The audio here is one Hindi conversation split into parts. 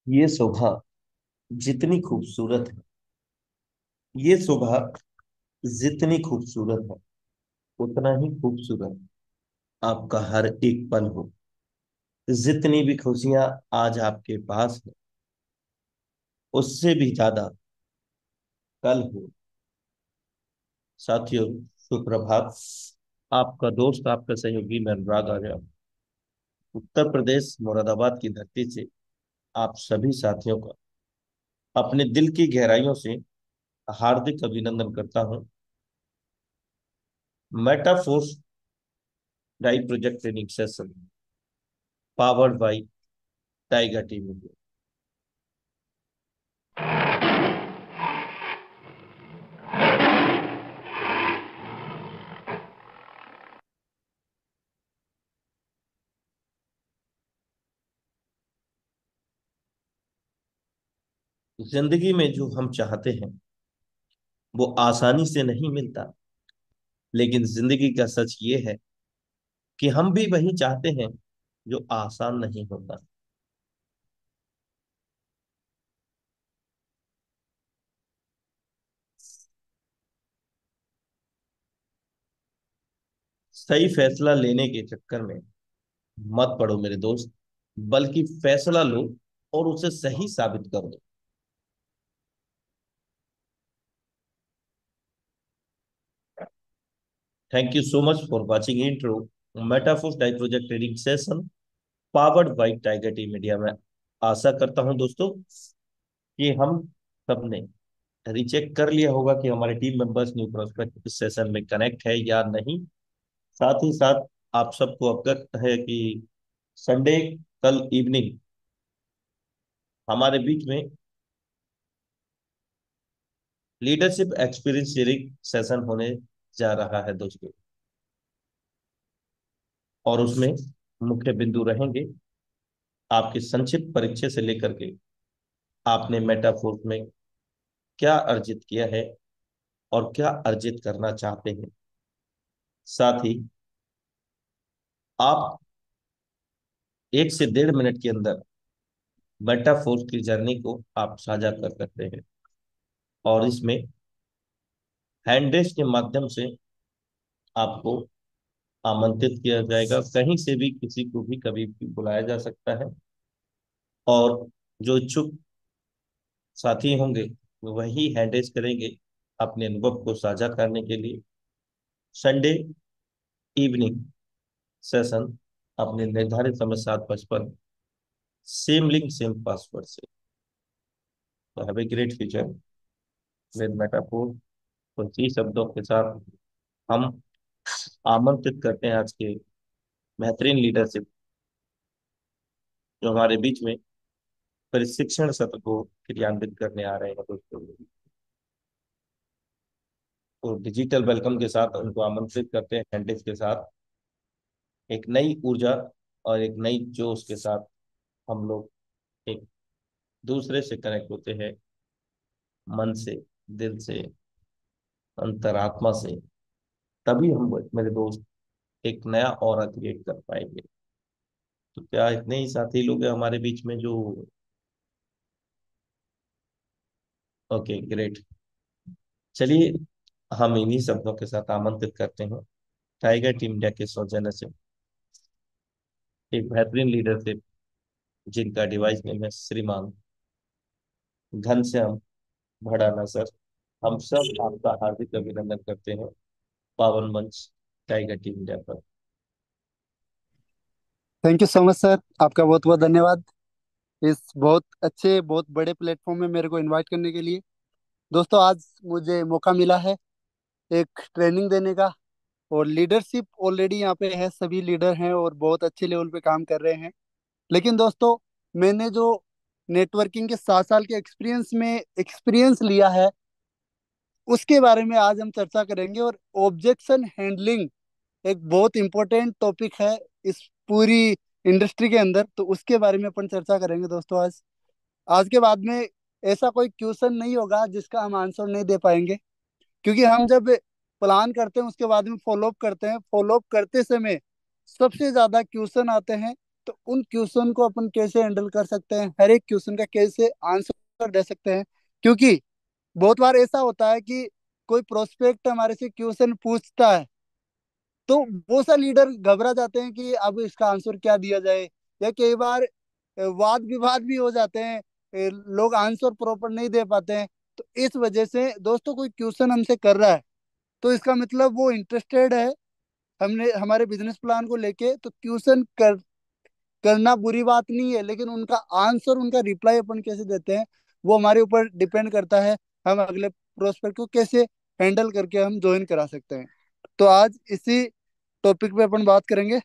ये सुबह जितनी खूबसूरत है, ये सुबह जितनी खूबसूरत है, उतना ही खूबसूरत आपका हर एक पल हो। जितनी भी खुशियां आज आपके पास है, उससे भी ज्यादा कल हो। साथियों, सुप्रभात। आपका दोस्त, आपका सहयोगी मैं अनुराग आर्य, उत्तर प्रदेश मुरादाबाद की धरती से आप सभी साथियों का अपने दिल की गहराइयों से हार्दिक अभिनंदन करता हूं। Metaforce die project training session powered by Tiger team India. जिंदगी में जो हम चाहते हैं वो आसानी से नहीं मिलता, लेकिन जिंदगी का सच ये है कि हम भी वही चाहते हैं जो आसान नहीं होता। सही फैसला लेने के चक्कर में मत पड़ो मेरे दोस्त, बल्कि फैसला लो और उसे सही साबित कर दो। Thank you so much for watching intro Metaforce die project training session powered by Tiger team media में। आशा करता हूं दोस्तों कि हम सबने रिचेक कर लिया होगा कि हमारे टीम मेंबर्स न्यू प्रोस्पेक्ट इस सेशन में कनेक्ट है या नहीं। साथ ही साथ आप सबको अवगत है कि संडे कल इवनिंग हमारे बीच में लीडरशिप एक्सपीरियंस शेयरिंग सेशन होने जा रहा है दोस्तों। और उसमें मुख्य बिंदु रहेंगे आपके संक्षिप्त परिचय से लेकर के आपने मेटाफोर्स में क्या अर्जित किया है और क्या अर्जित करना चाहते हैं। साथ ही आप 1 से 1.5 मिनट के अंदर मेटाफोर्स की जर्नी को आप साझा कर सकते हैं। और इसमें हैंड रेस के माध्यम से आपको आमंत्रित किया जाएगा, कहीं से भी किसी को भी कभी भी बुलाया जा सकता है। और जो इच्छुक साथी होंगे वही हैंड रेस करेंगे अपने अनुभव को साझा करने के लिए। संडे इवनिंग सेशन अपने निर्धारित समय 7:55, सेम लिंक सेम पासवर्ड से। तो have a great future with metaphor. तो इसी शब्दों के साथ हम आमंत्रित करते हैं आज के बेहतरीन लीडरशिप जो हमारे बीच में प्रशिक्षण सत्र को क्रियान्वित करने आ रहे हैं दोस्तों। तो डिजिटल वेलकम के साथ उनको आमंत्रित करते हैं हैंडिस के साथ। एक नई ऊर्जा और एक नई जोश के साथ हम लोग एक दूसरे से कनेक्ट होते हैं, मन से, दिल से, अंतरात्मा से। तभी हम मेरे दोस्त एक नया ऑरा क्रिएट कर पाएंगे। तो क्या इतने ही साथी लोग हैं हमारे बीच में जो। Okay great. चलिए, हम इन्हीं शब्दों के साथ आमंत्रित करते हैं टाइगर टीम इंडिया के सौजन्य से एक बेहतरीन लीडरशिप जिनका डिवाइस नेम है श्रीमान घनश्याम भड़ाना सर। हम सब आपका हार्दिक अभिनंदन करते हैं पावन मंच टाइगर टीम इंडिया पर। Thank you so much sir, आपका बहुत बहुत धन्यवाद इस बहुत अच्छे बहुत बड़े प्लेटफॉर्म में मेरे को इनवाइट करने के लिए। दोस्तों, आज मुझे मौका मिला है एक ट्रेनिंग देने का। और लीडरशिप ऑलरेडी यहाँ पे है, सभी लीडर हैं और बहुत अच्छे लेवल पे काम कर रहे हैं। लेकिन दोस्तों, मैंने जो नेटवर्किंग के 7 साल के एक्सपीरियंस में एक्सपीरियंस लिया है, उसके बारे में आज हम चर्चा करेंगे। और ऑब्जेक्शन हैंडलिंग एक बहुत इंपॉर्टेंट टॉपिक है इस पूरी इंडस्ट्री के अंदर, तो उसके बारे में अपन चर्चा करेंगे दोस्तों। आज आज के बाद में ऐसा कोई क्वेश्चन नहीं होगा जिसका हम आंसर नहीं दे पाएंगे, क्योंकि हम जब प्लान करते हैं उसके बाद में फॉलोअप करते हैं, फॉलोअप करते समय सबसे ज्यादा क्वेश्चन आते हैं तो उन क्वेश्चन को अपन कैसे हैंडल कर सकते हैं, हर एक क्वेश्चन का कैसे आंसर दे सकते हैं। क्योंकि बहुत बार ऐसा होता है कि कोई प्रोस्पेक्ट हमारे से क्वेश्चन पूछता है, तो वो सा लीडर घबरा जाते हैं कि अब इसका आंसर क्या दिया जाए। या कई बार वाद विवाद भी हो जाते हैं, लोग आंसर प्रॉपर नहीं दे पाते हैं। तो इस वजह से दोस्तों, कोई क्वेश्चन हमसे कर रहा है तो इसका मतलब वो इंटरेस्टेड है हमने हमारे बिजनेस प्लान को लेके। तो करना बुरी बात नहीं है, लेकिन उनका आंसर, उनका रिप्लाई अपन कैसे देते हैं, वो हमारे ऊपर डिपेंड करता है। हम अगले प्रोस्पेक्ट को कैसे हैंडल करके हम ज्वाइन करा सकते हैं। तो आज इसी टॉपिक पे अपन बात करेंगे।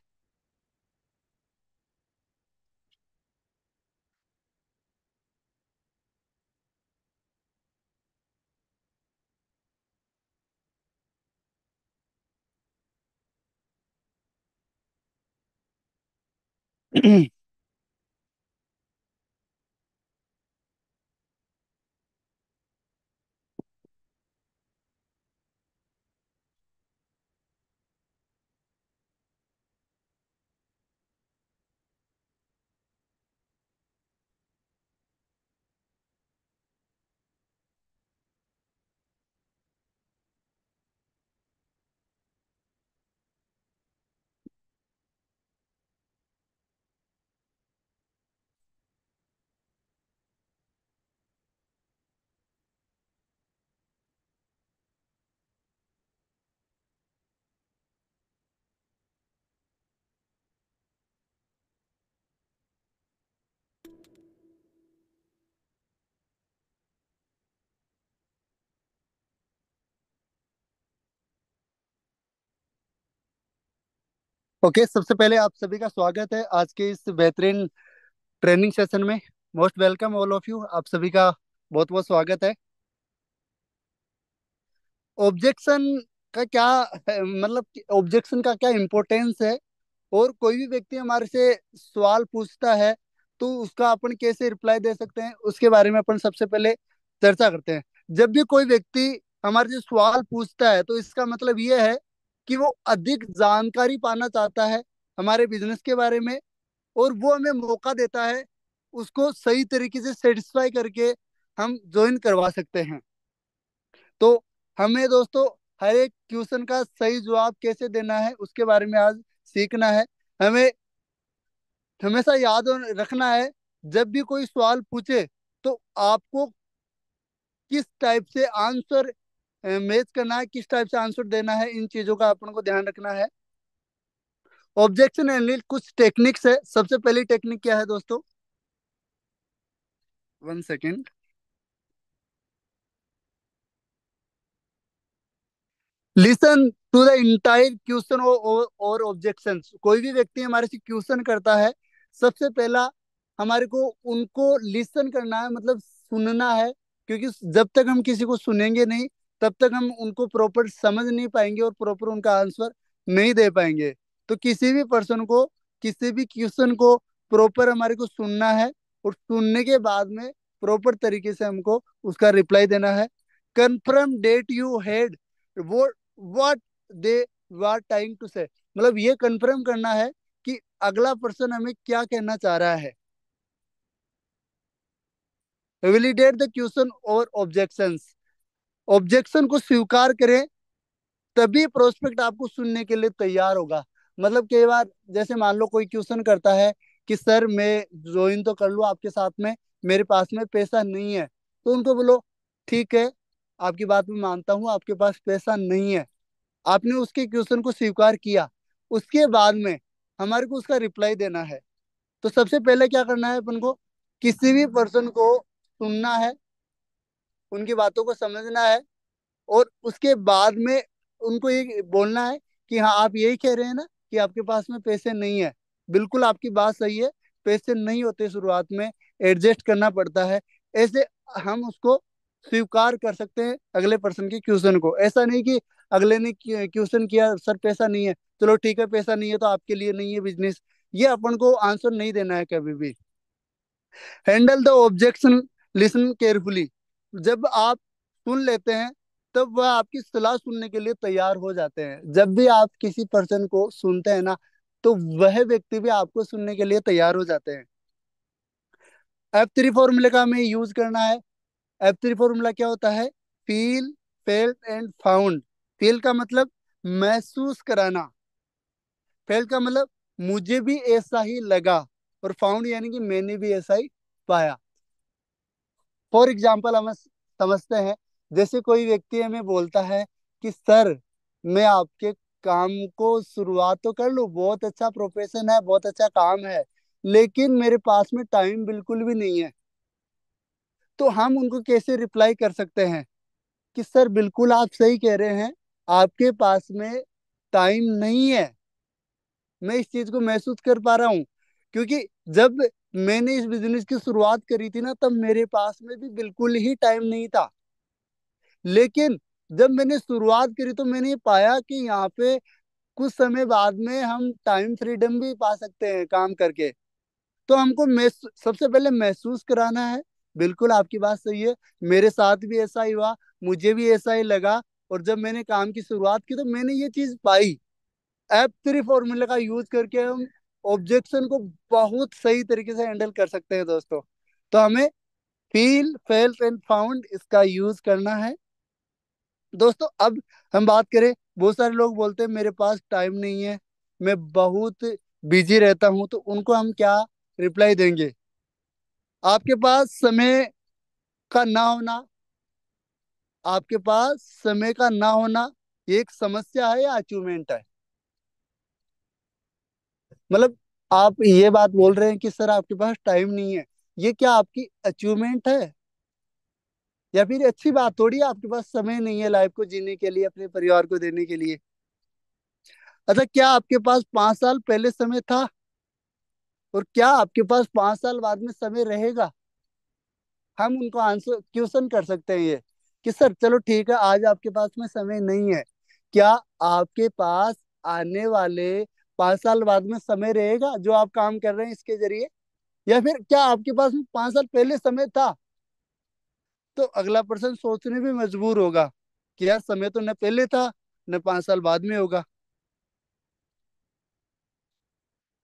ओके, सबसे पहले आप सभी का स्वागत है आज के इस बेहतरीन ट्रेनिंग सेशन में। Most welcome all of you, आप सभी का बहुत बहुत स्वागत है। ऑब्जेक्शन का क्या मतलब, ऑब्जेक्शन का क्या इम्पोर्टेंस है, और कोई भी व्यक्ति हमारे से सवाल पूछता है तो उसका अपन कैसे रिप्लाई दे सकते हैं, उसके बारे में अपन सबसे पहले चर्चा करते हैं। जब भी कोई व्यक्ति हमारे से सवाल पूछता है तो इसका मतलब ये है कि वो अधिक जानकारी पाना चाहता है हमारे बिजनेस के बारे में, और वो हमें मौका देता है उसको सही तरीके से सेटिस्फाई करके हम ज्वाइन करवा सकते हैं। तो हमें दोस्तों हर एक क्वेश्चन का सही जवाब कैसे देना है उसके बारे में आज सीखना है। हमें हमेशा याद रखना है, जब भी कोई सवाल पूछे तो आपको किस टाइप से आंसर मैच करना है, किस टाइप से आंसर देना है, इन चीजों का अपन को ध्यान रखना है। ऑब्जेक्शन एंड कुछ टेक्निक्स है। सबसे पहली टेक्निक क्या है दोस्तों, 1 second. Listen to the entire question और ऑब्जेक्शन। कोई भी व्यक्ति हमारे से क्वेश्चन करता है, सबसे पहला हमारे को उनको लिसन करना है, मतलब सुनना है। क्योंकि जब तक हम किसी को सुनेंगे नहीं, तब तक हम उनको प्रॉपर समझ नहीं पाएंगे और प्रॉपर उनका आंसर नहीं दे पाएंगे। तो किसी भी पर्सन को, किसी भी क्वेश्चन को प्रॉपर हमारे को सुनना है, और सुनने के बाद में प्रॉपर तरीके से हमको उसका रिप्लाई देना है। कंफर्म डेट यू हैड वो what they were trying to say, मतलब ये कंफर्म करना है कि अगला पर्सन हमें क्या कहना चाह रहा है। वैलिडेट द क्वेश्चन और ऑब्जेक्शंस। ऑब्जेक्शन को स्वीकार करें, तभी प्रोस्पेक्ट आपको सुनने के लिए तैयार होगा। मतलब कई बार जैसे मान लो कोई क्वेश्चन करता है कि सर मैं ज्वाइन तो कर लूँ आपके साथ में, मेरे पास में पैसा नहीं है। तो उनको बोलो ठीक है, आपकी बात मैं मानता हूँ, आपके पास पैसा नहीं है। आपने उसके क्वेश्चन को स्वीकार किया, उसके बाद में हमारे को उसका रिप्लाई देना है। तो सबसे पहले क्या करना है अपन को, किसी भी पर्सन को सुनना है, उनकी बातों को समझना है, और उसके बाद में उनको ये बोलना है कि हाँ, आप यही कह रहे हैं ना कि आपके पास में पैसे नहीं है। बिल्कुल आपकी बात सही है, पैसे नहीं होते शुरुआत में, एडजस्ट करना पड़ता है। ऐसे हम उसको स्वीकार कर सकते हैं अगले पर्सन के क्वेश्चन को। ऐसा नहीं कि अगले ने क्वेश्चन किया सर पैसा नहीं है, चलो ठीक है पैसा नहीं है तो आपके लिए नहीं है बिजनेस, ये अपन को आंसर नहीं देना है कभी भी। Handle the objection, listen carefully. जब आप सुन लेते हैं, तब वह आपकी सलाह सुनने के लिए तैयार हो जाते हैं। जब भी आप किसी पर्सन को सुनते हैं ना, तो वह व्यक्ति भी आपको सुनने के लिए तैयार हो जाते हैं। F3 फॉर्मूले का हमें यूज करना है। F3 फॉर्मूला क्या होता है? Feel, felt and found. Feel का मतलब महसूस कराना, फेल्ट का मतलब मुझे भी ऐसा ही लगा, और फाउंड यानी कि मैंने भी ऐसा ही पाया। फॉर एग्जाम्पल हम समझते हैं, जैसे कोई व्यक्ति हमें बोलता है कि सर, मैं आपके काम को शुरुआत तो कर लूँ, बहुत अच्छा प्रोफेशन है, बहुत अच्छा काम है, लेकिन मेरे पास में टाइम बिल्कुल भी नहीं है। तो हम उनको कैसे रिप्लाई कर सकते हैं कि सर बिल्कुल आप सही कह रहे हैं, आपके पास में टाइम नहीं है। मैं इस चीज को महसूस कर पा रहा हूँ, क्योंकि जब मैंने इस बिजनेस की शुरुआत करी थी ना, तब मेरे पास में भी बिल्कुल ही टाइम नहीं था। लेकिन जब मैंने शुरुआत करी तो मैंने ये पाया कि यहाँ पे कुछ समय बाद में हम टाइम फ्रीडम भी पा सकते हैं काम करके। तो हमको सबसे पहले महसूस कराना है। बिल्कुल आपकी बात सही है, मेरे साथ भी ऐसा ही हुआ, मुझे भी ऐसा ही लगा। और जब मैंने काम की शुरुआत की तो मैंने ये चीज पाई। F3 फॉर्मूले का यूज करके हम ऑब्जेक्शन को बहुत सही तरीके से हैंडल कर सकते हैं दोस्तों। तो हमें फील, फेल्ट एंड फाउंड इसका यूज करना है दोस्तों। अब हम बात करें, बहुत सारे लोग बोलते हैं मेरे पास टाइम नहीं है, मैं बहुत बिजी रहता हूं, तो उनको हम क्या रिप्लाई देंगे? आपके पास समय का ना होना, आपके पास समय का ना होना ये एक समस्या है या अचीवमेंट है? मतलब आप ये बात बोल रहे हैं कि सर आपके पास टाइम नहीं है, ये क्या आपकी अचीवमेंट है या फिर अच्छी बात थोड़ी है? आपके पास समय नहीं है लाइफ को जीने के लिए, अपने परिवार को देने के लिए। अच्छा, क्या आपके पास 5 साल पहले समय था, और क्या आपके पास 5 साल बाद में समय रहेगा? हम उनको आंसर क्वेश्चन कर सकते हैं ये, कि सर चलो ठीक है, आज आपके पास में समय नहीं है, क्या आपके पास आने वाले 5 साल बाद में समय रहेगा जो आप काम कर रहे हैं इसके जरिए? या फिर क्या आपके पास में 5 साल पहले समय था? तो अगला पर्सन सोचने भी मजबूर होगा कि यार समय तो न पहले था, न 5 साल बाद में होगा।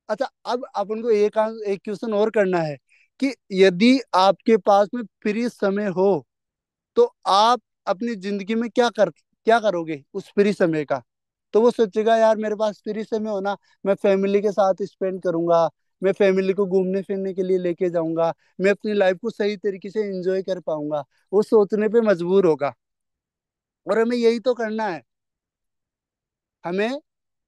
अच्छा, अब अपन को एक क्वेश्चन और करना है कि यदि आपके पास में फ्री समय हो तो आप अपनी जिंदगी में क्या करोगे उस फ्री समय का? तो वो सोचेगा यार मेरे पास फ्री समय होना, मैं फैमिली के साथ स्पेंड करूंगा, मैं फैमिली को घूमने फिरने के लिए लेके जाऊंगा, मैं अपनी लाइफ को सही तरीके से एंजॉय कर पाऊंगा। वो सोचने पे मजबूर होगा। और हमें यही तो करना है, हमें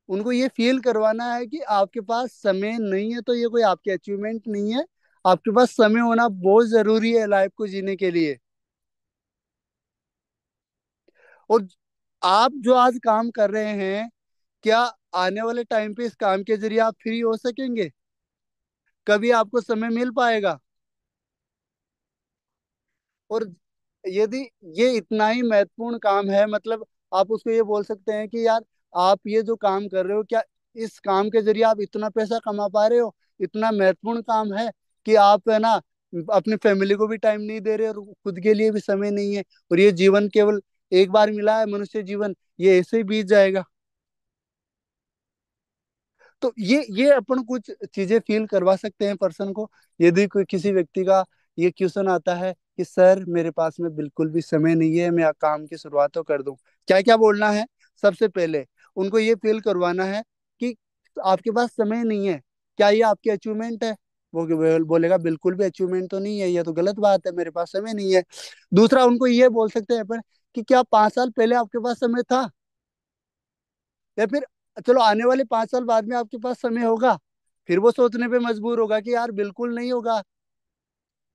उनको ये फील करवाना है कि आपके पास समय नहीं है तो ये कोई आपकी अचीवमेंट नहीं है। आपके पास समय होना बहुत जरूरी है लाइफ को जीने के लिए। और आप जो आज काम कर रहे हैं, क्या आने वाले टाइम पे इस काम के जरिए आप फ्री हो सकेंगे? कभी आपको समय मिल पाएगा? और यदि ये इतना ही महत्वपूर्ण काम है, मतलब आप उसको ये बोल सकते हैं कि यार आप ये जो काम कर रहे हो, क्या इस काम के जरिए आप इतना पैसा कमा पा रहे हो? इतना महत्वपूर्ण काम है कि आप है ना अपनी फैमिली को भी टाइम नहीं दे रहे और खुद के लिए भी समय नहीं है, और ये जीवन केवल एक बार मिला है, मनुष्य जीवन, ये ऐसे ही बीत जाएगा। तो ये अपन कुछ चीजें फील करवा सकते हैं पर्सन को। यदि कोई किसी व्यक्ति का ये क्वेश्चन आता है कि सर मेरे पास में बिल्कुल भी समय नहीं है, मैं काम की शुरुआत तो कर दूं, क्या क्या बोलना है? सबसे पहले उनको ये फील करवाना है कि आपके पास समय नहीं है, क्या ये आपकी अचीवमेंट है? वो बोलेगा बिल्कुल भी अचीवमेंट तो नहीं है, ये तो गलत बात है, मेरे पास समय नहीं है। दूसरा उनको ये बोल सकते हैं अपन कि क्या 5 साल पहले आपके पास समय था? या फिर चलो आने वाले 5 साल बाद में आपके पास समय होगा? फिर वो सोचने पे मजबूर होगा कि यार बिल्कुल नहीं होगा।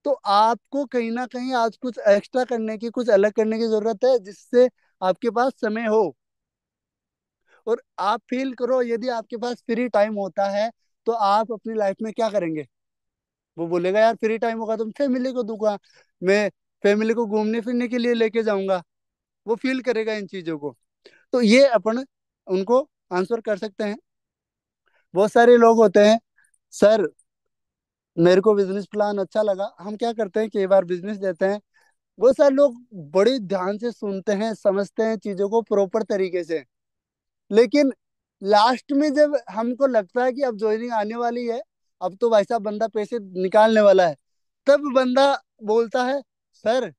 तो आपको कहीं ना कहीं आज कुछ एक्स्ट्रा करने की, कुछ अलग करने की जरूरत है जिससे आपके पास समय हो। और आप फील करो, यदि आपके पास फ्री टाइम होता है तो आप अपनी लाइफ में क्या करेंगे? वो बोलेगा यार फ्री टाइम होगा तो मैं फैमिली को दूंगा, मैं फैमिली को घूमने फिरने के लिए लेके जाऊंगा। वो फील करेगा इन चीजों को। तो ये अपन उनको आंसर कर सकते हैं। बहुत सारे लोग होते हैं, सर मेरे को बिजनेस प्लान अच्छा लगा, हम क्या करते हैं कई बार बिजनेस देते हैं। बहुत सारे लोग बड़े ध्यान से सुनते हैं, समझते हैं चीजों को प्रॉपर तरीके से, लेकिन लास्ट में जब हमको लगता है कि अब ज्वाइनिंग आने वाली है, अब तो भाई साहब बंदा पैसे निकालने वाला है, तब बंदा बोलता है, सर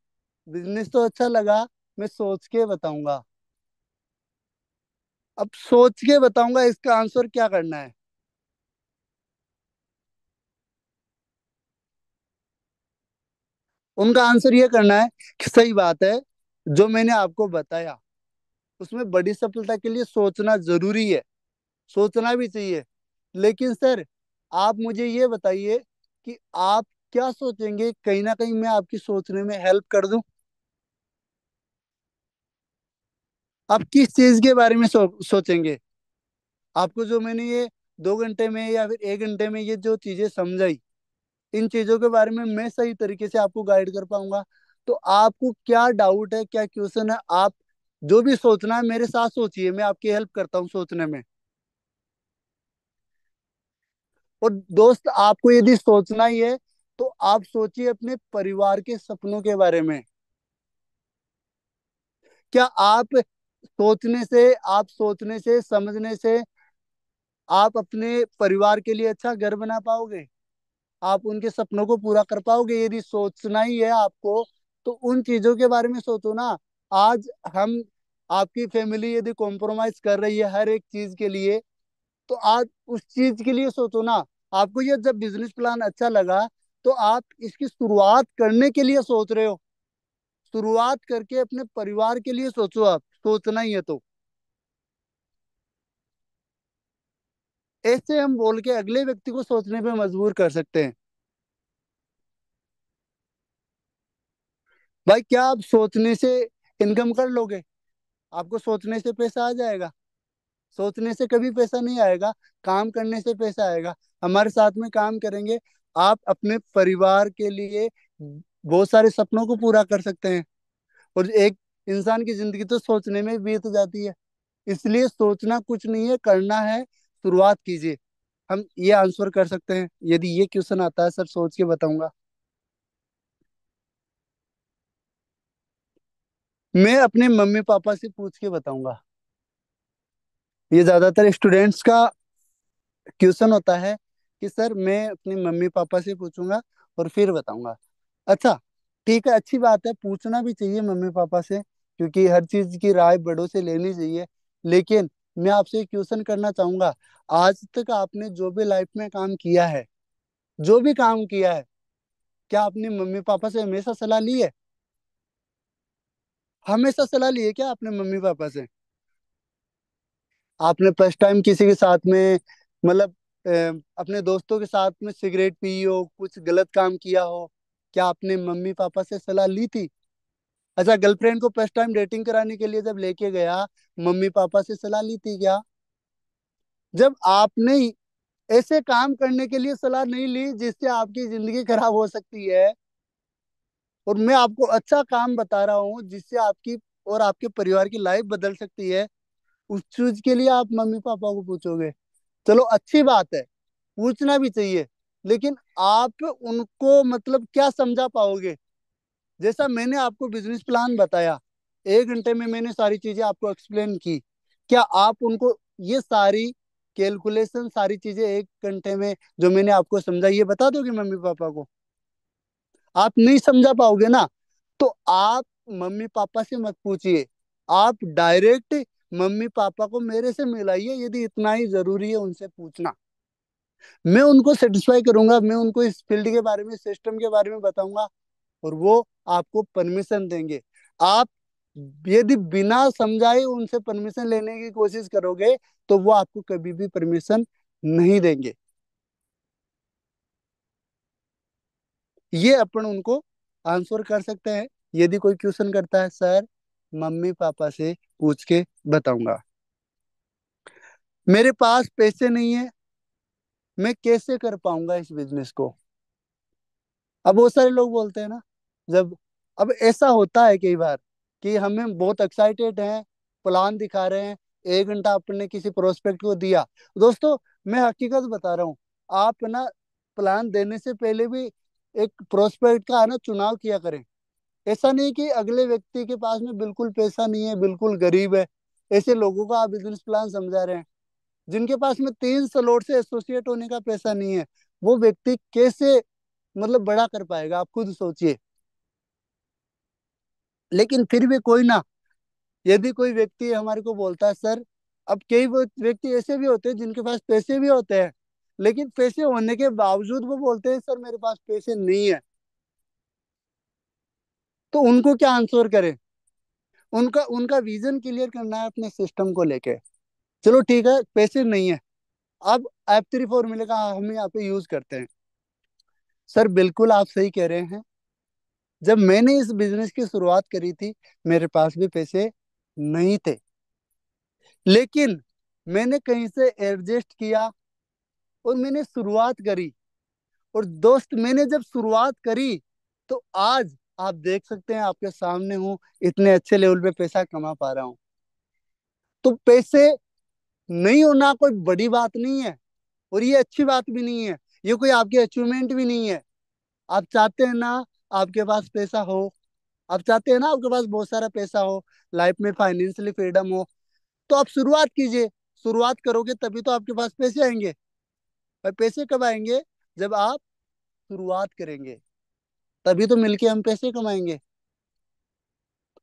बिजनेस तो अच्छा लगा, मैं सोच के बताऊंगा। अब सोच के बताऊंगा, इसका आंसर क्या करना है? उनका आंसर ये करना है कि सही बात है, जो मैंने आपको बताया उसमें बड़ी सफलता के लिए सोचना जरूरी है, सोचना भी चाहिए। लेकिन सर, आप मुझे ये बताइए कि आप क्या सोचेंगे, कहीं ना कहीं मैं आपकी सोचने में हेल्प कर दूं। आप किस चीज के बारे में सोचेंगे? आपको जो मैंने ये 2 घंटे में या फिर 1 घंटे में ये जो चीजें समझाई, इन चीजों के बारे में मैं सही तरीके से आपको गाइड कर पाऊंगा? तो आपको क्या डाउट है, क्या क्वेश्चन है, आप जो भी सोचना है मेरे साथ सोचिए, मैं आपकी हेल्प करता हूँ सोचने में। और दोस्त, आपको यदि सोचना ही है तो आप सोचिए अपने परिवार के सपनों के बारे में। क्या आप सोचने से समझने से आप अपने परिवार के लिए अच्छा घर बना पाओगे? आप उनके सपनों को पूरा कर पाओगे? यदि सोचना ही है आपको तो उन चीजों के बारे में सोचो ना। आज हम आपकी फैमिली यदि कॉम्प्रोमाइज कर रही है हर एक चीज के लिए, तो आज उस चीज के लिए सोचो ना। आपको ये जब बिजनेस प्लान अच्छा लगा तो आप इसकी शुरुआत करने के लिए सोच रहे हो, शुरुआत करके अपने परिवार के लिए सोचो। आप सोचना ही है तो ऐसे हम बोल के अगले व्यक्ति को सोचने पे मजबूर कर सकते हैं। भाई, क्या आप सोचने से इनकम कर लोगे? आपको सोचने से पैसा आ जाएगा? सोचने से कभी पैसा नहीं आएगा, काम करने से पैसा आएगा। हमारे साथ में काम करेंगे, आप अपने परिवार के लिए बहुत सारे सपनों को पूरा कर सकते हैं। और एक इंसान की जिंदगी तो सोचने में बीत जाती है। इसलिए सोचना कुछ नहीं है, करना है, शुरुआत कीजिए। हम ये आंसर कर सकते हैं। यदि ये क्वेश्चन आता है, सर सोच के बताऊंगा। मैं अपने मम्मी पापा से पूछ के बताऊंगा। ये ज्यादातर स्टूडेंट्स का क्वेश्चन होता है कि सर मैं अपने मम्मी पापा से पूछूंगा और फिर बताऊंगा। अच्छा, ठीक है, अच्छी बात है, पूछना भी चाहिए मम्मी पापा से, क्योंकि हर चीज की राय बड़ों से लेनी चाहिए। लेकिन मैं आपसे एक क्वेश्चन करना चाहूंगा। आज तक आपने जो भी लाइफ में काम किया है, जो भी काम किया है, क्या आपने मम्मी पापा से हमेशा सलाह ली है? हमेशा सलाह ली है क्या आपने मम्मी पापा से? आपने फर्स्ट टाइम किसी के साथ में, मतलब अ, अपने दोस्तों के साथ में सिगरेट पी हो, कुछ गलत काम किया हो, क्या आपने मम्मी पापा से सलाह ली थी? अच्छा, गर्लफ्रेंड को फर्स्ट टाइम डेटिंग कराने के लिए जब लेके गया, मम्मी पापा से सलाह ली थी क्या? जब आपने ऐसे काम करने के लिए सलाह नहीं ली जिससे आपकी जिंदगी खराब हो सकती है, और मैं आपको अच्छा काम बता रहा हूँ जिससे आपकी और आपके परिवार की लाइफ बदल सकती है, उस चीज के लिए आप मम्मी पापा को पूछोगे? चलो, अच्छी बात है, पूछना भी चाहिए। लेकिन आप उनको मतलब क्या समझा पाओगे? जैसा मैंने आपको बिजनेस प्लान बताया, 1 घंटे में मैंने सारी चीजें आपको एक्सप्लेन की, क्या आप उनको ये सारी कैलकुलेशन, सारी चीजें 1 घंटे में जो मैंने आपको समझा, ये बता दोगे मम्मी पापा को? आप नहीं समझा पाओगे ना। तो आप मम्मी पापा से मत पूछिए, आप डायरेक्ट मम्मी पापा को मेरे से मिलाइए, यदि इतना ही जरूरी है उनसे पूछना। मैं उनको सेटिस्फाई करूंगा, मैं उनको इस फील्ड के बारे में, सिस्टम के बारे में बताऊंगा, और वो आपको परमिशन देंगे। आप यदि बिना समझाए उनसे परमिशन लेने की कोशिश करोगे तो वो आपको कभी भी परमिशन नहीं देंगे। ये अपन उनको आंसर कर सकते हैं। यदि कोई क्वेश्चन करता है, सर मम्मी पापा से पूछ के बताऊंगा, मेरे पास पैसे नहीं है, मैं कैसे कर पाऊंगा इस बिजनेस को? अब बहुत सारे लोग बोलते हैं ना, जब, अब ऐसा होता है कई बार कि हमें बहुत एक्साइटेड हैं, प्लान दिखा रहे हैं, 1 घंटा आपने किसी प्रोस्पेक्ट को दिया। दोस्तों, मैं हकीकत बता रहा हूँ, आप ना प्लान देने से पहले भी एक प्रोस्पेक्ट का है ना चुनाव किया करें। ऐसा नहीं कि अगले व्यक्ति के पास में बिल्कुल पैसा नहीं है, बिल्कुल गरीब है, ऐसे लोगों का आप बिजनेस प्लान समझा रहे हैं। जिनके पास में 3 स्लॉट से एसोसिएट होने का पैसा नहीं है, वो व्यक्ति कैसे मतलब बड़ा कर पाएगा, आप खुद सोचिए। लेकिन फिर भी कोई ना, यदि कोई व्यक्ति हमारे को बोलता है सर, अब कई वो व्यक्ति ऐसे भी होते हैं जिनके पास पैसे भी होते हैं, लेकिन पैसे होने के बावजूद वो बोलते हैं सर मेरे पास पैसे नहीं है। तो उनको क्या आंसर करें? उनका उनका विजन क्लियर करना है अपने सिस्टम को लेके। चलो ठीक है, पैसे नहीं है, अब F3 फॉर्मूले का हम यहाँ पे यूज करते हैं। सर बिल्कुल आप सही कह रहे हैं, जब मैंने इस बिजनेस की शुरुआत करी थी मेरे पास भी पैसे नहीं थे, लेकिन मैंने कहीं से एडजस्ट किया और मैंने शुरुआत करी। और दोस्त मैंने जब शुरुआत करी तो आज आप देख सकते हैं, आपके सामने हूँ, इतने अच्छे लेवल पे पैसा कमा पा रहा हूँ। तो पैसे नहीं होना कोई बड़ी बात नहीं है, और ये अच्छी बात भी नहीं है, ये कोई आपकी अचीवमेंट भी नहीं है। आप चाहते हैं ना आपके पास पैसा हो, आप चाहते हैं ना आपके पास बहुत सारा पैसा हो, लाइफ में फाइनेंशियली फ्रीडम हो, तो आप शुरुआत कीजिए। शुरुआत करोगे तभी तो आपके पास पैसे आएंगे। और पैसे कब आएंगे? जब आप शुरुआत करेंगे, तभी तो मिलके हम पैसे कमाएंगे।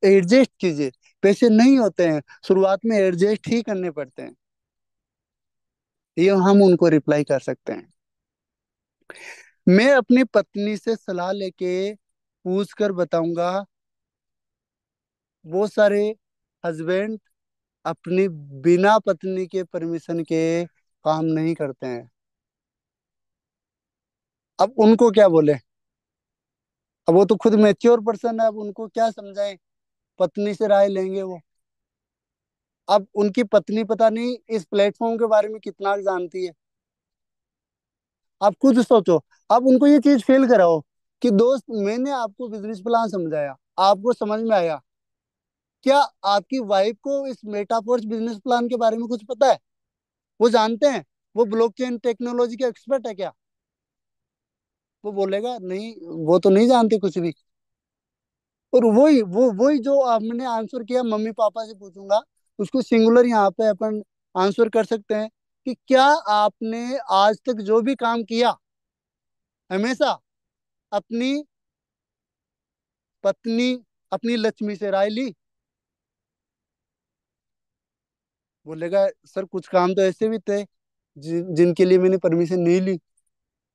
एडजस्ट कीजिए, पैसे नहीं होते हैं, शुरुआत में एडजस्ट ही करने पड़ते हैं। ये हम उनको रिप्लाई कर सकते हैं। मैं अपनी पत्नी से सलाह लेके पूछ कर बताऊंगा। बहुत सारे हस्बैंड अपनी बिना पत्नी के परमिशन के काम नहीं करते हैं। अब उनको क्या बोले? अब वो तो खुद मैच्योर पर्सन है, अब उनको क्या समझाएं? पत्नी से राय लेंगे वो। अब उनकी पत्नी पता नहीं इस प्लेटफॉर्म के बारे में कितना जानती है, आप खुद सोचो। अब उनको ये चीज फील कराओ कि दोस्त मैंने आपको बिजनेस प्लान समझाया, आपको समझ में आया। क्या आपकी वाइफ को इस मेटाफोर्स बिजनेस प्लान के बारे में कुछ पता है? वो जानते हैं? वो ब्लॉकचेन टेक्नोलॉजी के एक्सपर्ट है क्या? वो बोलेगा नहीं, वो तो नहीं जानते कुछ भी। और वही जो आपने आंसर किया, मम्मी पापा से पूछूंगा, उसको सिंगुलर यहाँ पे अपन आंसर कर सकते हैं कि क्या आपने आज तक जो भी काम किया, हमेशा अपनी पत्नी, अपनी लक्ष्मी से राय ली? बोलेगा सर कुछ काम तो ऐसे भी थे जिनके लिए मैंने परमिशन नहीं ली।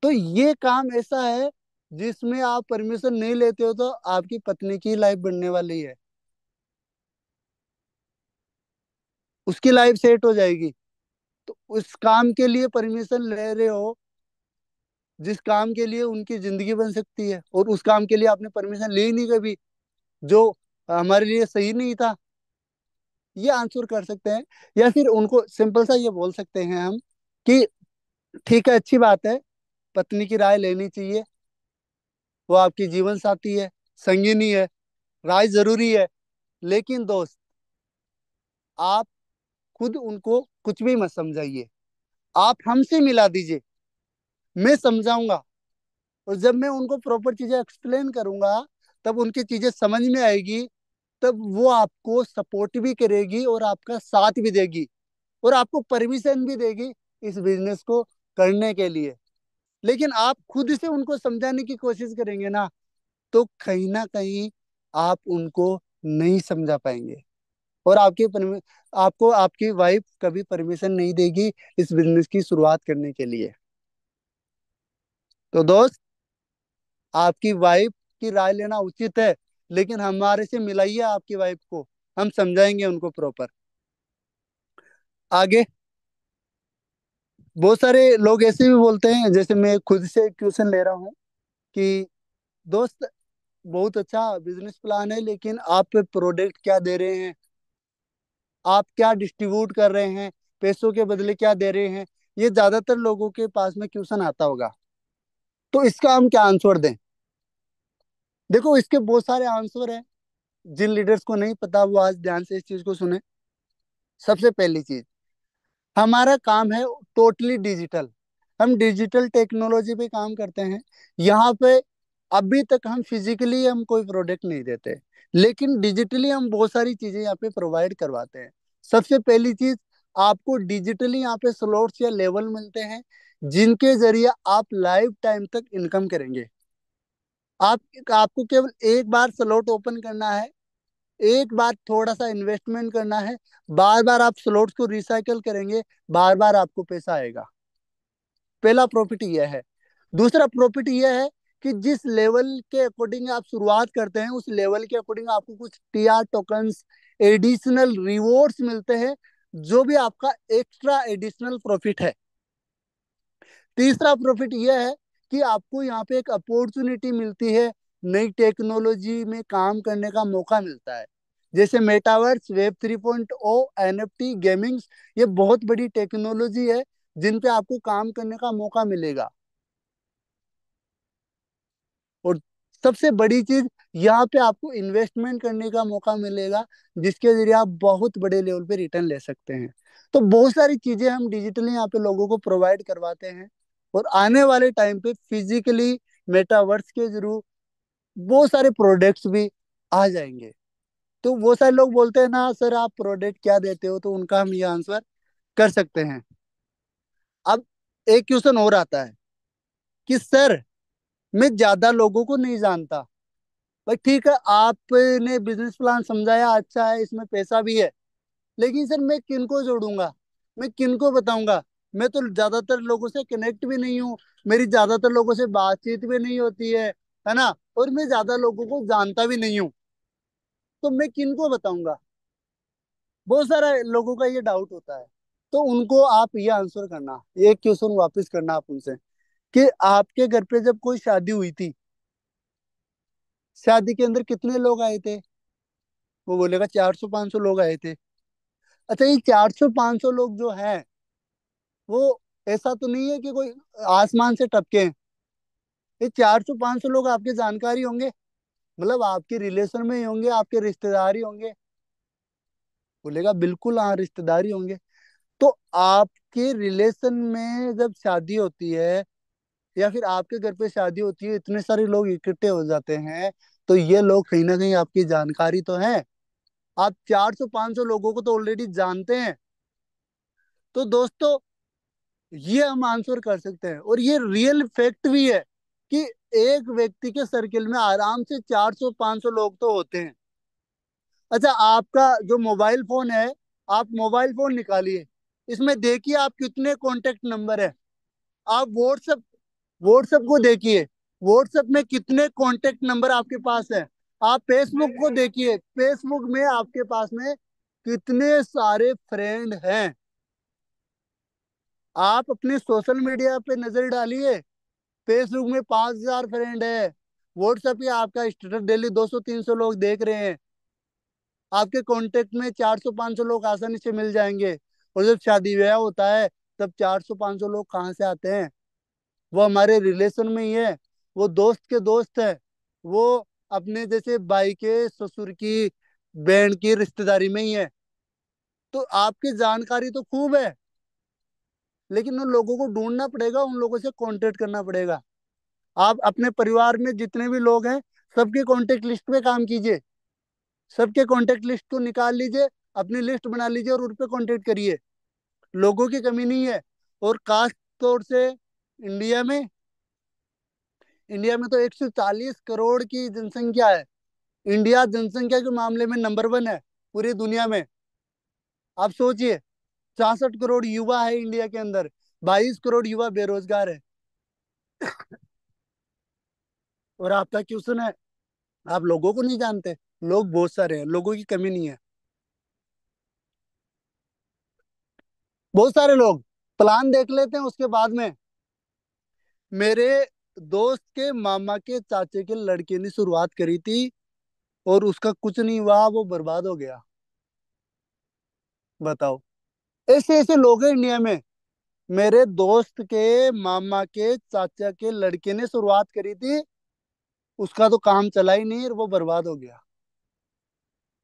तो ये काम ऐसा है जिसमें आप परमिशन नहीं लेते हो तो आपकी पत्नी की लाइफ बनने वाली है, उसकी लाइफ सेट हो जाएगी। तो उस काम के लिए परमिशन ले रहे हो जिस काम के लिए उनकी जिंदगी बन सकती है, और उस काम के लिए आपने परमिशन ली नहीं कभी, जो हमारे लिए सही नहीं था। ये आंसर कर सकते हैं। या फिर उनको सिंपल सा ये बोल सकते हैं हम कि ठीक है, अच्छी बात है, पत्नी की राय लेनी चाहिए, वो आपकी जीवन साथी है, संगिनी है, राय जरूरी है। लेकिन दोस्त, आप खुद उनको कुछ भी मत समझाइए, आप हमसे मिला दीजिए, मैं समझाऊंगा। और जब मैं उनको प्रॉपर चीजें एक्सप्लेन करूंगा, तब उनकी चीजें समझ में आएगी, तब वो आपको सपोर्ट भी करेगी और आपका साथ भी देगी, और आपको परमिशन भी देगी इस बिजनेस को करने के लिए। लेकिन आप खुद से उनको समझाने की कोशिश करेंगे ना, तो कहीं ना कहीं आप उनको नहीं समझा पाएंगे, और आपको आपकी वाइफ कभी परमिशन नहीं देगी इस बिजनेस की शुरुआत करने के लिए। तो दोस्त, आपकी वाइफ की राय लेना उचित है, लेकिन हमारे से मिलाइए आपकी वाइफ को, हम समझाएंगे उनको प्रॉपर। आगे बहुत सारे लोग ऐसे भी बोलते हैं, जैसे मैं खुद से क्वेश्चन ले रहा हूँ कि दोस्त बहुत अच्छा बिजनेस प्लान है, लेकिन आप प्रोडक्ट क्या दे रहे हैं, आप क्या डिस्ट्रीब्यूट कर रहे हैं, पैसों के बदले क्या दे रहे हैं? ये ज्यादातर लोगों के पास में क्वेश्चन आता होगा। तो इसका हम क्या आंसर दें? देखो, इसके बहुत सारे आंसर हैं। जिन लीडर्स को नहीं पता वो आज ध्यान से इस चीज को सुने। सबसे पहली चीज, हमारा काम है टोटली डिजिटल। हम डिजिटल टेक्नोलॉजी पे काम करते हैं। यहाँ पे अभी तक हम फिजिकली हम कोई प्रोडक्ट नहीं देते, लेकिन डिजिटली हम बहुत सारी चीजें यहाँ पे प्रोवाइड करवाते हैं। सबसे पहली चीज, आपको डिजिटली यहाँ पे स्लॉट्स या लेवल मिलते हैं, जिनके जरिए आप लाइफ टाइम तक इनकम करेंगे। आपको केवल एक बार स्लॉट ओपन करना है, एक बार थोड़ा सा इन्वेस्टमेंट करना है, बार बार आप स्लॉट्स को रिसाइकल करेंगे, बार बार आपको पैसा आएगा। पहला प्रॉफिट यह है। दूसरा प्रॉफिट यह है कि जिस लेवल के अकॉर्डिंग आप शुरुआत करते हैं, उस लेवल के अकॉर्डिंग आपको कुछ टीआर टोकन्स, एडिशनल रिवॉर्ड्स मिलते हैं, जो भी आपका एक्स्ट्रा एडिशनल प्रॉफिट है। तीसरा प्रॉफिट यह है कि आपको यहाँ पे एक अपॉर्चुनिटी मिलती है, नई टेक्नोलॉजी में काम करने का मौका मिलता है। जैसे मेटावर्स, वेब 3.0, एनएफटी, गेमिंग्स, ये बहुत बड़ी टेक्नोलॉजी है जिन पे आपको काम करने का मौका मिलेगा। और सबसे बड़ी चीज, यहाँ पे आपको इन्वेस्टमेंट करने का मौका मिलेगा, जिसके जरिए आप बहुत बड़े लेवल पे रिटर्न ले सकते हैं। तो बहुत सारी चीजें हम डिजिटली यहाँ पे लोगों को प्रोवाइड करवाते हैं, और आने वाले टाइम पे फिजिकली मेटावर्स के जरूर बहुत सारे प्रोडक्ट्स भी आ जाएंगे। तो वो सारे लोग बोलते हैं ना सर आप प्रोडक्ट क्या देते हो, तो उनका हम ये आंसर कर सकते हैं। अब एक क्वेश्चन और आता है कि सर मैं ज्यादा लोगों को नहीं जानता। भाई ठीक है, आपने बिजनेस प्लान समझाया, अच्छा है, इसमें पैसा भी है, लेकिन सर मैं किनको जोड़ूंगा, मैं किनको बताऊंगा? मैं तो ज्यादातर लोगों से कनेक्ट भी नहीं हूँ, मेरी ज्यादातर लोगों से बातचीत भी नहीं होती है ना, और मैं ज्यादा लोगों को जानता भी नहीं हूँ, तो मैं किनको बताऊंगा? बहुत सारे लोगों का ये डाउट होता है। तो उनको आप ये आंसर करना, ये क्वेश्चन वापस करना आप उनसे, कि आपके घर पे जब कोई शादी हुई थी, शादी के अंदर कितने लोग आए थे? वो बोलेगा 400-500 लोग आए थे। अच्छा, ये 400-500 लोग जो हैं, वो ऐसा तो नहीं है कि कोई आसमान से टपके हैं। ये 400-500 लोग आपके जानकारी होंगे, मतलब आपके रिलेशन में ही होंगे, आपके रिश्तेदार ही होंगे? बोलेगा बिल्कुल हाँ, रिश्तेदार ही होंगे। तो आपके रिलेशन में जब शादी होती है, या फिर आपके घर पे शादी होती है, इतने सारे लोग इकट्ठे हो जाते हैं, तो ये लोग कहीं ना कहीं आपकी जानकारी तो है। आप 400-500 लोगों को तो ऑलरेडी जानते हैं। तो दोस्तों, ये हम आंसर कर सकते हैं, और ये रियल फैक्ट भी है कि एक व्यक्ति के सर्किल में आराम से 400-500 लोग तो होते हैं। अच्छा, आपका जो मोबाइल फोन है, आप मोबाइल फोन निकालिए, इसमें देखिए आप कितने कॉन्टेक्ट नंबर है। आप व्हाट्सएप व्हाट्सएप को देखिए, व्हाट्सएप में कितने कॉन्टेक्ट नंबर आपके पास है। आप फेसबुक को देखिए, फेसबुक में आपके पास में कितने सारे फ्रेंड हैं। आप अपने सोशल मीडिया पे नजर डालिए, फेसबुक में 5,000 फ्रेंड है, व्हाट्सएप पे आपका स्टेटस डेली 200-300 लोग देख रहे हैं। आपके कांटेक्ट में 400-500 लोग आसानी से मिल जाएंगे। और जब शादी ब्याह होता है, तब 400-500 लोग कहाँ से आते हैं? वो हमारे रिलेशन में ही है, वो दोस्त के दोस्त है, वो अपने जैसे भाई के ससुर की बहन की रिश्तेदारी में ही है। तो आपकी जानकारी तो खूब है, लेकिन उन लोगों को ढूंढना पड़ेगा, उन लोगों से कांटेक्ट करना पड़ेगा। आप अपने परिवार में जितने भी लोग हैं, सबके कांटेक्ट लिस्ट पे काम कीजिए, सबके कांटेक्ट लिस्ट को निकाल लीजिए, अपनी लिस्ट बना लीजिए और उन पे कांटेक्ट करिए। लोगों की कमी नहीं है। और कास्ट तौर से इंडिया में इंडिया में तो 140 करोड़ की जनसंख्या है। इंडिया जनसंख्या के मामले में नंबर 1 है पूरी दुनिया में। आप सोचिए, 64 करोड़ युवा है इंडिया के अंदर, 22 करोड़ युवा बेरोजगार है। और आपका क्वेश्चन है आप लोगों को नहीं जानते? लोग बहुत सारे हैं, लोगों की कमी नहीं है। बहुत सारे लोग, प्लान देख लेते हैं उसके बाद में। मेरे दोस्त के मामा के चाचे के लड़के ने शुरुआत करी थी, और उसका कुछ नहीं हुआ, वो बर्बाद हो गया। बताओ, ऐसे ऐसे लोग हैं इंडिया में। मेरे दोस्त के मामा के चाचा के लड़के ने शुरुआत करी थी, उसका तो काम चला ही नहीं और वो बर्बाद हो गया।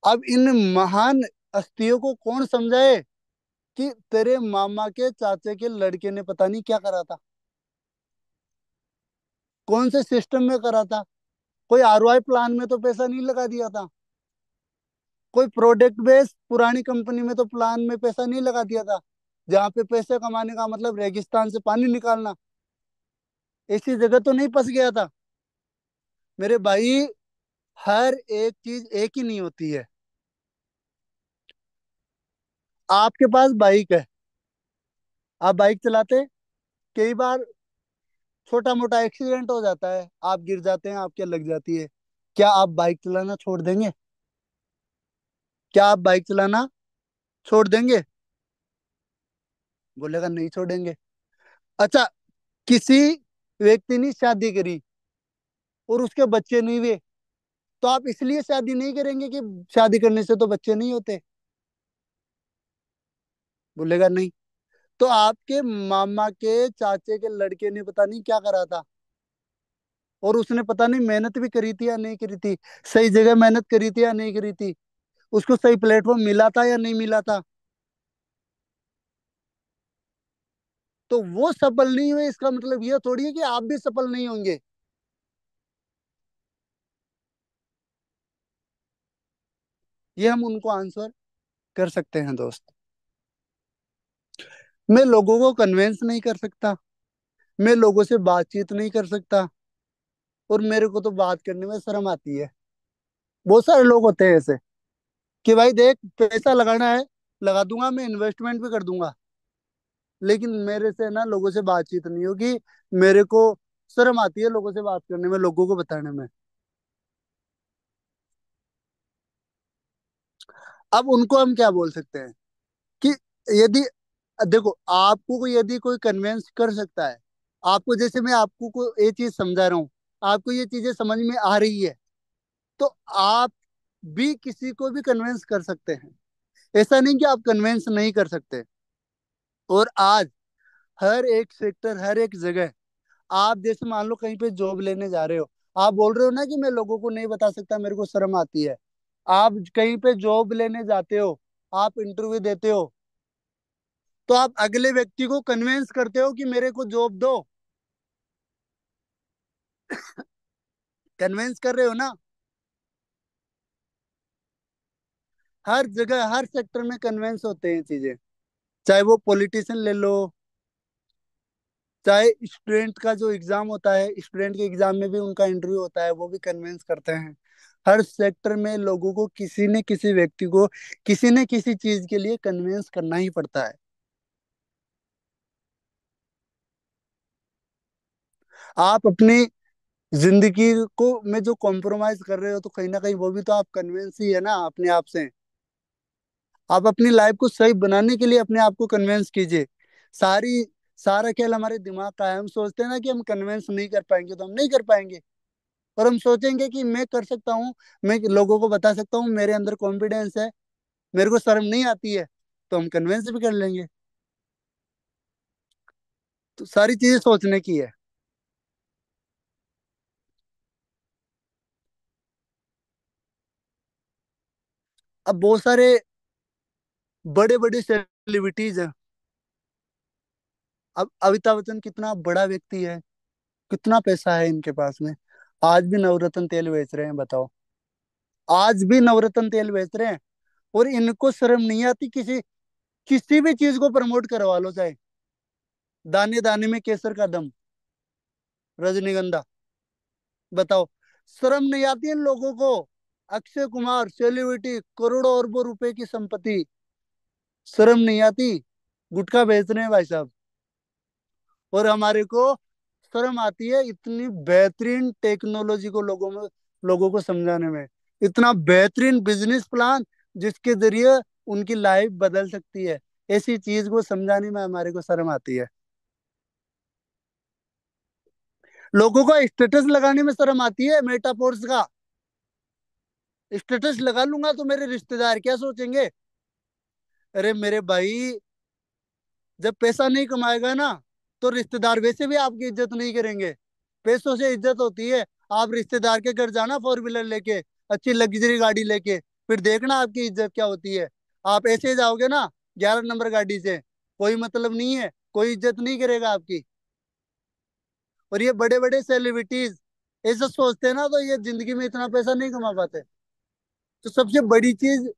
अब इन महान हस्तियों को कौन समझाए कि तेरे मामा के चाचे के लड़के ने पता नहीं क्या करा था, कौन से सिस्टम में करा था, कोई आरओआई प्लान में तो पैसा नहीं लगा दिया था। कोई प्रोडक्ट बेस्ड पुरानी कंपनी में तो प्लान में पैसा नहीं लगा दिया था, जहाँ पे पैसे कमाने का मतलब रेगिस्तान से पानी निकालना, ऐसी जगह तो नहीं फंस गया था मेरे भाई। हर एक चीज एक ही नहीं होती है। आपके पास बाइक है, आप बाइक चलाते, कई बार छोटा मोटा एक्सीडेंट हो जाता है, आप गिर जाते हैं, आपके लग जाती है, क्या आप बाइक चलाना छोड़ देंगे? क्या आप बाइक चलाना छोड़ देंगे? बोलेगा नहीं छोड़ेंगे। अच्छा, किसी व्यक्ति ने शादी करी और उसके बच्चे नहीं हुए, तो आप इसलिए शादी नहीं करेंगे कि शादी करने से तो बच्चे नहीं होते? बोलेगा नहीं। तो आपके मामा के चाचे के लड़के ने पता नहीं क्या करा था, और उसने पता नहीं मेहनत भी करी थी या नहीं करी थी, सही जगह मेहनत करी थी या नहीं करी थी, उसको सही प्लेटफॉर्म मिला था या नहीं मिला था, तो वो सफल नहीं हुए इसका मतलब ये थोड़ी है कि आप भी सफल नहीं होंगे। ये हम उनको आंसर कर सकते हैं दोस्त। मैं लोगों को कन्विंस नहीं कर सकता, मैं लोगों से बातचीत नहीं कर सकता, और मेरे को तो बात करने में शर्म आती है। बहुत सारे लोग होते हैं ऐसे कि भाई देख, पैसा लगाना है लगा दूंगा, मैं इन्वेस्टमेंट भी कर दूंगा, लेकिन मेरे से ना लोगों से बातचीत नहीं होगी, मेरे को शर्म आती है लोगों से बात करने में, लोगों को बताने में। अब उनको हम क्या बोल सकते हैं कि यदि, देखो, आपको यदि कोई कन्विंस कर सकता है, आपको, जैसे मैं आपको को ये चीज समझा रहा हूँ, आपको ये चीजें समझ में आ रही है, तो आप भी किसी को भी कन्विंस कर सकते हैं। ऐसा नहीं कि आप कन्विंस नहीं कर सकते। और आज हर एक सेक्टर, हर एक जगह, आप जैसे मान लो कहीं पे जॉब लेने जा रहे हो, आप बोल रहे हो ना कि मैं लोगों को नहीं बता सकता, मेरे को शर्म आती है। आप कहीं पे जॉब लेने जाते हो, आप इंटरव्यू देते हो, तो आप अगले व्यक्ति को कन्विंस करते हो कि मेरे को जॉब दो। कन्विंस कर रहे हो ना? हर जगह हर सेक्टर में कन्विंस होते हैं चीजें। चाहे वो पॉलिटिशियन ले लो, चाहे स्टूडेंट का जो एग्जाम होता है, स्टूडेंट के एग्जाम में भी उनका इंटरव्यू होता है, वो भी कन्विंस करते हैं। हर सेक्टर में लोगों को, किसी न किसी व्यक्ति को किसी न किसी चीज के लिए कन्विंस करना ही पड़ता है। आप अपनी जिंदगी को में जो कॉम्प्रोमाइज कर रहे हो, तो कहीं ना कहीं वो भी तो आप कन्विंस ही है ना अपने आप से। आप अपनी लाइफ को सही बनाने के लिए अपने आप को कन्विंस कीजिए। सारी सारा खेल हमारे दिमाग का है। हम सोचते हैं ना कि हम कन्विंस नहीं कर पाएंगे, तो हम नहीं कर पाएंगे। और हम सोचेंगे कि मैं कर सकता हूँ, मैं लोगों को बता सकता हूँ, मेरे अंदर कॉन्फिडेंस है, मेरे को शर्म नहीं आती है, तो हम कन्विंस भी कर लेंगे। तो सारी चीजें सोचने की है। अब बहुत सारे बड़े बड़े सेलिब्रिटीज हैं। अब अमिताभ बच्चन कितना बड़ा व्यक्ति है, कितना पैसा है इनके पास में, आज भी नवरत्न तेल बेच रहे हैं, बताओ। आज भी नवरत्न तेल बेच रहे हैं, और इनको शर्म नहीं आती किसी किसी भी चीज को प्रमोट करवा लो, चाहे दाने दाने में केसर का दम, रजनीगंधा, बताओ, शर्म नहीं आती इन लोगों को? अक्षय कुमार सेलिब्रिटी, करोड़ों अरबों रुपए की संपत्ति, शर्म नहीं आती? गुटखा बेच रहे हैं भाई साहब, और हमारे को शर्म आती है इतनी बेहतरीन टेक्नोलॉजी को लोगों को समझाने में, इतना बेहतरीन बिजनेस प्लान जिसके जरिए उनकी लाइफ बदल सकती है, ऐसी चीज को समझाने में हमारे को शर्म आती है। लोगों को स्टेटस लगाने में शर्म आती है, मेटाफोर्स का स्टेटस लगा लूंगा तो मेरे रिश्तेदार क्या सोचेंगे? अरे मेरे भाई, जब पैसा नहीं कमाएगा ना, तो रिश्तेदार वैसे भी आपकी इज्जत नहीं करेंगे। पैसों से इज्जत होती है। आप रिश्तेदार के घर जाना फोर व्हीलर लेके, अच्छी लग्जरी गाड़ी लेके, फिर देखना आपकी इज्जत क्या होती है। आप ऐसे जाओगे ना 11 नंबर गाड़ी से, कोई मतलब नहीं है, कोई इज्जत नहीं करेगा आपकी। और ये बड़े बड़े सेलिब्रिटीज ऐसा सोचते हैं ना, तो ये जिंदगी में इतना पैसा नहीं कमा पाते। तो सबसे बड़ी चीज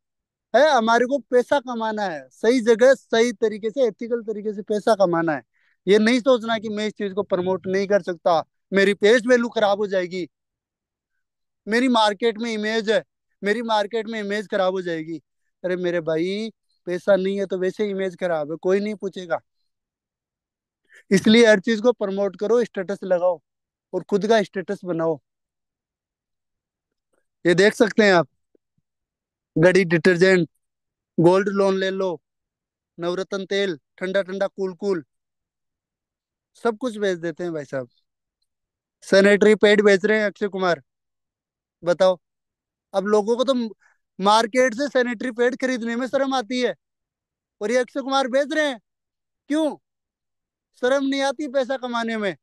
है हमारे को पैसा कमाना है, सही जगह सही तरीके से एथिकल तरीके से पैसा कमाना है। ये नहीं सोचना कि मैं इस चीज को प्रमोट नहीं कर सकता, मेरी पेज वैल्यू खराब हो जाएगी, मेरी मार्केट में इमेज है, मेरी मार्केट में इमेज खराब हो जाएगी। अरे मेरे भाई, पैसा नहीं है तो वैसे इमेज खराब है, कोई नहीं पूछेगा। इसलिए हर चीज को प्रमोट करो, स्टेटस लगाओ और खुद का स्टेटस बनाओ। ये देख सकते हैं आप, घड़ी डिटर्जेंट, गोल्ड लोन ले लो, नवरत्न तेल, ठंडा ठंडा कूल कूल, सब कुछ बेच देते हैं भाई साहब। सैनिटरी पैड बेच रहे हैं अक्षय कुमार, बताओ। अब लोगों को तो मार्केट से सैनिटरी पैड खरीदने में शर्म आती है, और ये अक्षय कुमार बेच रहे हैं। क्यों? शर्म नहीं आती पैसा कमाने में?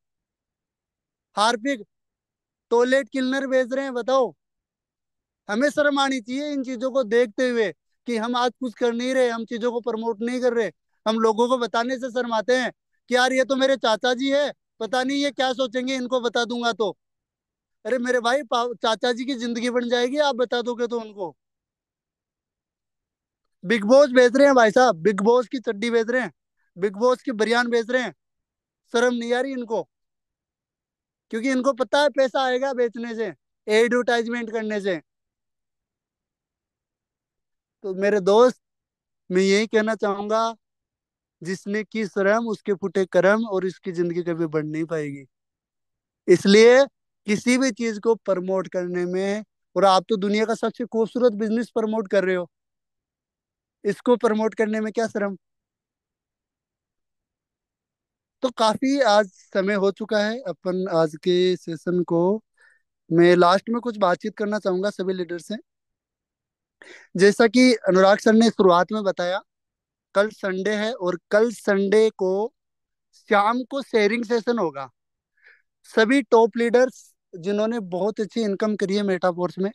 हार्पिक टॉयलेट क्लीनर बेच रहे हैं, बताओ। हमें शर्म आनी चाहिए इन चीजों को देखते हुए कि हम आज कुछ कर नहीं रहे, हम चीजों को प्रमोट नहीं कर रहे। हम लोगों को बताने से शर्माते हैं कि यार ये तो मेरे चाचा जी है, पता नहीं ये क्या सोचेंगे इनको बता दूंगा तो। अरे मेरे भाई, चाचा जी की जिंदगी बन जाएगी आप बता दोगे तो उनको। बिग बॉस बेच रहे हैं भाई साहब, बिग बॉस की चड्डी बेच रहे हैं, बिग बॉस की बनियान बेच रहे हैं। शर्म नहीं आ रही इनको? क्योंकि इनको पता है पैसा आएगा बेचने से, एडवर्टाइजमेंट करने से। तो मेरे दोस्त, मैं यही कहना चाहूंगा, जिसने की शर्म उसके फूटे करम, और इसकी जिंदगी कभी बढ़ नहीं पाएगी। इसलिए किसी भी चीज को प्रमोट करने में, और आप तो दुनिया का सबसे खूबसूरत बिजनेस प्रमोट कर रहे हो, इसको प्रमोट करने में क्या शर्म? तो काफी आज समय हो चुका है, अपन आज के सेशन को मैं लास्ट में कुछ बातचीत करना चाहूंगा सभी लीडर से। जैसा कि अनुराग सर ने शुरुआत में बताया, कल संडे है और कल संडे को शाम को शेयरिंग सेशन होगा। सभी टॉप लीडर्स जिन्होंने बहुत अच्छी इनकम करी है मेटाफोर्स में,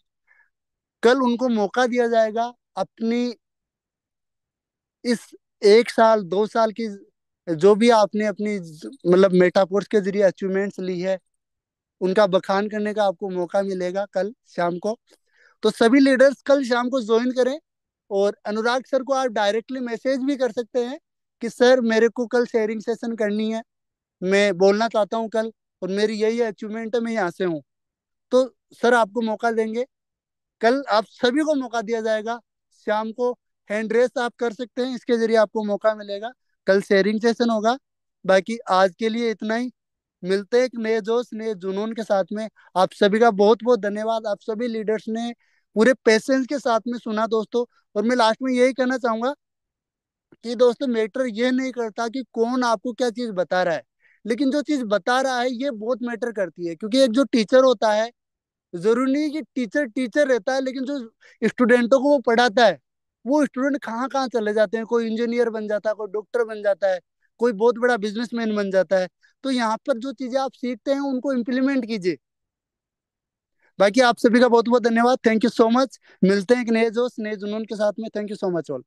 कल उनको मौका दिया जाएगा अपनी इस 1 साल 2 साल की, जो भी आपने अपनी मतलब मेटाफोर्स के जरिए अचीवमेंट्स ली है, उनका बखान करने का आपको मौका मिलेगा कल शाम को। तो सभी लीडर्स कल शाम को ज्वाइन करें। और अनुराग सर को आप डायरेक्टली मैसेज भी कर सकते हैं कि सर मेरे को कल शेयरिंग सेशन करनी है, मैं बोलना चाहता हूँ कल, और मेरी यही अचीवमेंट है, मैं यहाँ से हूँ। तो सर आपको मौका देंगे, कल आप सभी को मौका दिया जाएगा। शाम को हैंड रेस आप कर सकते हैं, इसके जरिए आपको मौका मिलेगा। कल शेयरिंग सेशन होगा। बाकी आज के लिए इतना ही। मिलते हैं एक नए जोश नए जुनून के साथ में। आप सभी का बहुत बहुत धन्यवाद, आप सभी लीडर्स ने पूरे पेशेंस के साथ में सुना दोस्तों। और मैं लास्ट में यही कहना चाहूंगा कि दोस्तों, मैटर ये नहीं करता कि कौन आपको क्या चीज बता रहा है, लेकिन जो चीज बता रहा है ये बहुत मैटर करती है। क्योंकि एक जो टीचर होता है, जरूरी नहीं कि टीचर टीचर रहता है, लेकिन जो स्टूडेंटों को वो पढ़ाता है, वो स्टूडेंट कहाँ कहाँ चले जाते हैं। कोई इंजीनियर बन जाता है, कोई डॉक्टर बन जाता है, कोई बहुत बड़ा बिजनेसमैन बन जाता है। तो यहाँ पर जो चीजें आप सीखते हैं उनको इम्प्लीमेंट कीजिए। बाकी आप सभी का बहुत बहुत धन्यवाद, थैंक यू सो मच। मिलते हैं एक नए जोश नए जुनून के साथ में। Thank you so much all.